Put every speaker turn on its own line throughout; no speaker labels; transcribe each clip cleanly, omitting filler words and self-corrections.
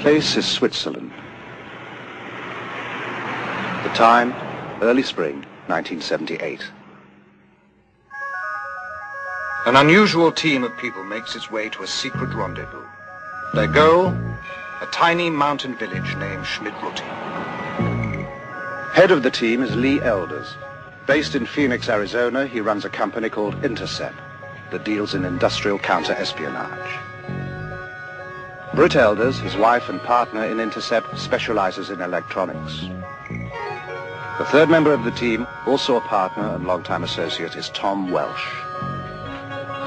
place is Switzerland. The time, early spring, 1978. An unusual team of people makes its way to a secret rendezvous. Their goal, a tiny mountain village named Schmidrutti. Head of the team is Lee Elders. Based in Phoenix, Arizona, he runs a company called Intercept that deals in industrial counter-espionage. Britt Elders, his wife and partner in Intercept, specializes in electronics. The third member of the team, also a partner and longtime associate, is Tom Welsh.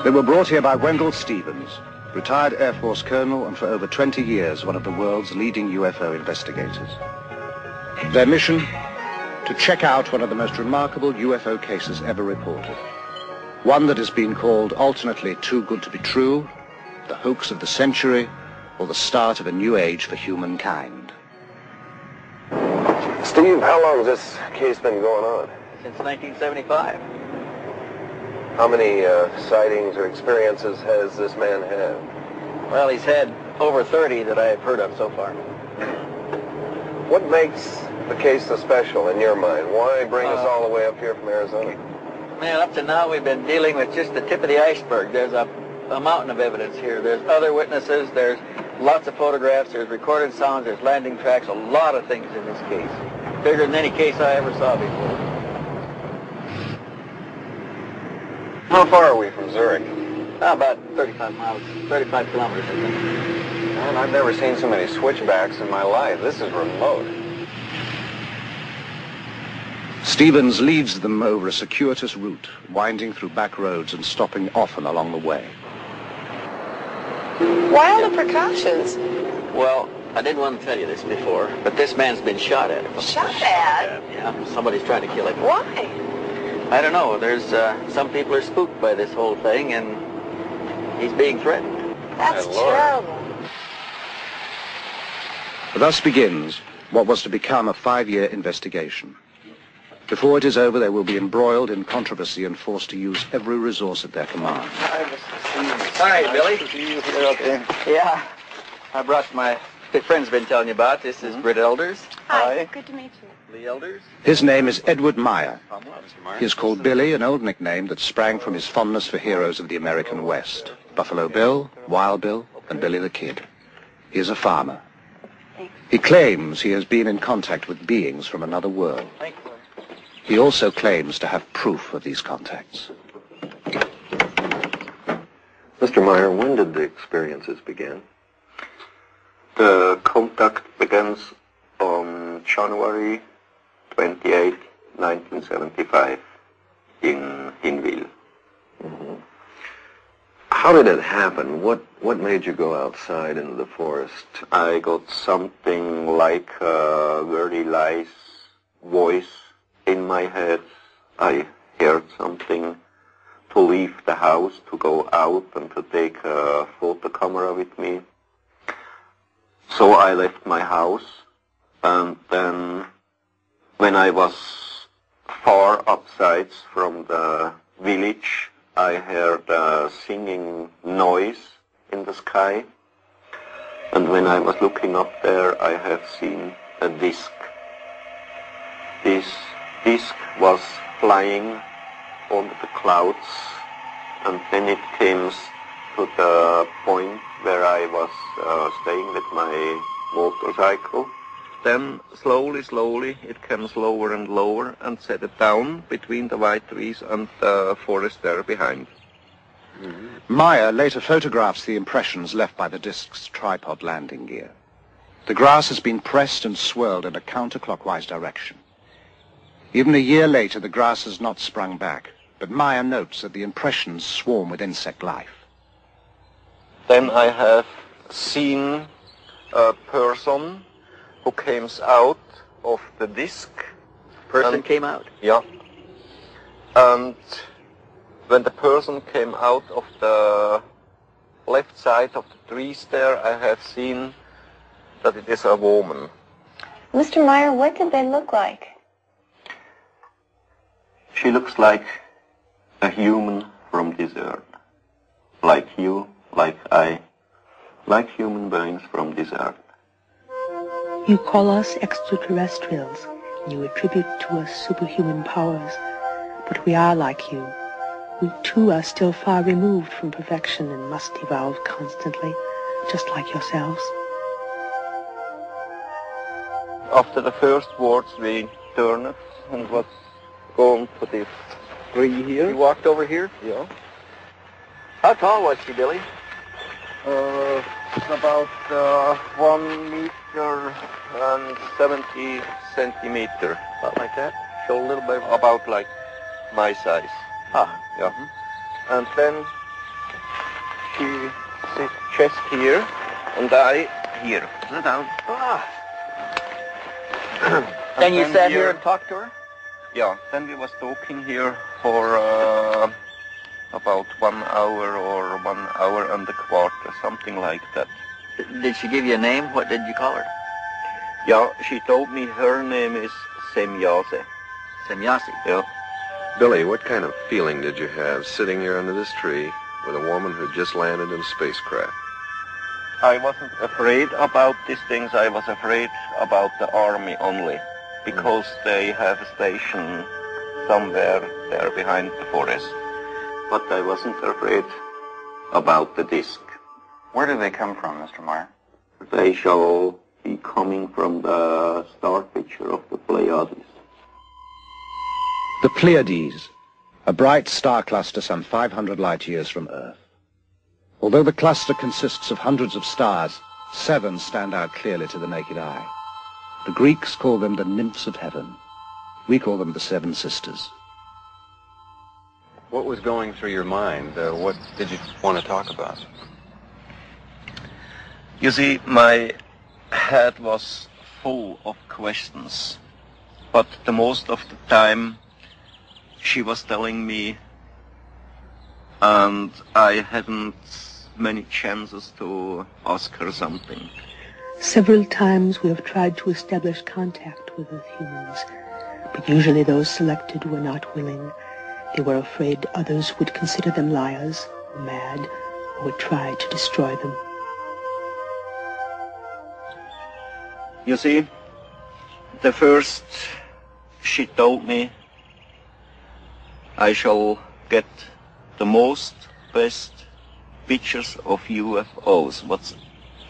They were brought here by Wendell Stevens, retired Air Force colonel and for over 20 years one of the world's leading UFO investigators. Their mission? To check out one of the most remarkable UFO cases ever reported. One that has been called alternately too good to be true, the hoax of the century, or the start of a new age for humankind.
Steve, how long has this case been going on?
Since 1975.
How many sightings or experiences has this man had?
Well, he's had over 30 that I've heard of so far.
What makes the case so special in your mind? Why bring us all the way up here from Arizona?
Man, up to now we've been dealing with just the tip of the iceberg. There's a mountain of evidence here. There's other witnesses, there's lots of photographs, there's recorded sounds, there's landing tracks, a lot of things in this case. Bigger than any case I ever saw before.
How far are we from Zurich?
About 35 miles, 35 kilometers, I think.
Man, I've never seen so many switchbacks in my life. This is remote.
Stevens leads them over a circuitous route, winding through back roads and stopping often along the way.
Why all the precautions?
Well, I didn't want to tell you this before, but this man's been shot at.
Shot at?
Yeah, somebody's trying to kill him.
Why?
I don't know. There's some people are spooked by this whole thing, and he's being threatened.
That's terrible.
Thus begins what was to become a 5-year investigation. Before it is over, they will be embroiled in controversy and forced to use every resource at their command.
Hi, Billy. Okay. Yeah, I brought my friend's been telling you about. This is Britt Elders.
Hi. Good to meet you.
Lee Elders.
His name is Edward Meier. He is called Billy, an old nickname that sprang from his fondness for heroes of the American West. Buffalo Bill, Wild Bill, and Billy the Kid. He is a farmer. He claims he has been in contact with beings from another world. He also claims to have proof of these contacts.
Mr. Meier, when did the experiences begin?
The contact begins on January 28, 1975 in Hinwil.
Mm-hmm. How did it happen? What made you go outside into the forest?
I got something like a very nice voice in my head. I heard something to leave the house, to go out and to take a photo camera with me. So I left my house, and then when I was far outside from the village, I heard a singing noise in the sky, and when I was looking up there, I have seen a disc. This disc was flying over the clouds, and then it came to the point where I was staying with my motorcycle. Then slowly it came lower and lower and set it down between the white trees and the forest there behind.
Mm-hmm. Meier later photographs the impressions left by the disc's tripod landing gear. The grass has been pressed and swirled in a counterclockwise direction. Even a year later, the grass has not sprung back, but Meier notes that the impressions swarm with insect life.
Then I have seen a person who came out of the disc.
Person came out?
Yeah. And when the person came out of the left side of the trees there, I have seen that it is a woman.
Mr. Meier, what did they look like?
She looks like a human from this earth. Like you, like I, like human beings from this earth.
You call us extraterrestrials, and you attribute to us superhuman powers. But we are like you. We too are still far removed from perfection and must evolve constantly, just like yourselves.
After the first words, we turned and was going to the tree here.
You walked over here?
Yeah.
How tall was she, Billy?
It's about 1 meter and 70 centimeter.
About like that? Show a little bit.
About like my size.
Ah.
Yeah. And then she sits chest here and I here. Sit down.
Ah. Then you sat here and talked to her?
Yeah. Then we was talking here for about 1 hour or 1 hour and a quarter, something like that.
Did she give you a name? What did you call her?
Yeah, she told me her name is Semyase.
Semyase.
Yeah.
Billy, what kind of feeling did you have sitting here under this tree with a woman who just landed in a spacecraft?
I wasn't afraid about these things. I was afraid about the army only, because they have a station somewhere there behind the forest. But I wasn't afraid about the disc.
Where do they come from, Mr. Meier?
They shall be coming from the star picture of the Pleyades.
The Pleyades, a bright star cluster some 500 light-years from Earth. Although the cluster consists of hundreds of stars, 7 stand out clearly to the naked eye. The Greeks call them the nymphs of heaven. We call them the 7 sisters.
What was going through your mind? What did you want to talk about?
You see, my head was full of questions, but the most of the time she was telling me, and I hadn't many chances to ask her something.
Several times we have tried to establish contact with the humans, but usually those selected were not willing. They were afraid others would consider them liars, or mad, or would try to destroy them.
You see, the first she told me I shall get the most best pictures of UFOs, what's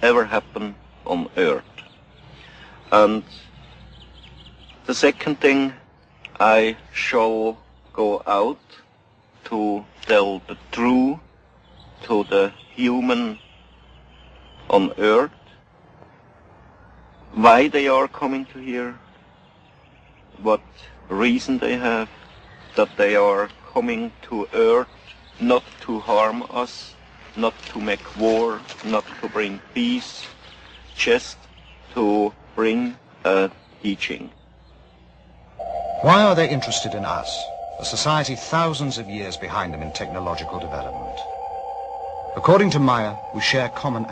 ever happened on Earth. And the second thing, I shall go out to tell the truth to the human on Earth, why they are coming to here, what reason they have, that they are coming to Earth not to harm us, not to make war, not to bring peace, just to bring a teaching.
Why are they interested in us, a society thousands of years behind them in technological development? According to Meier, we share common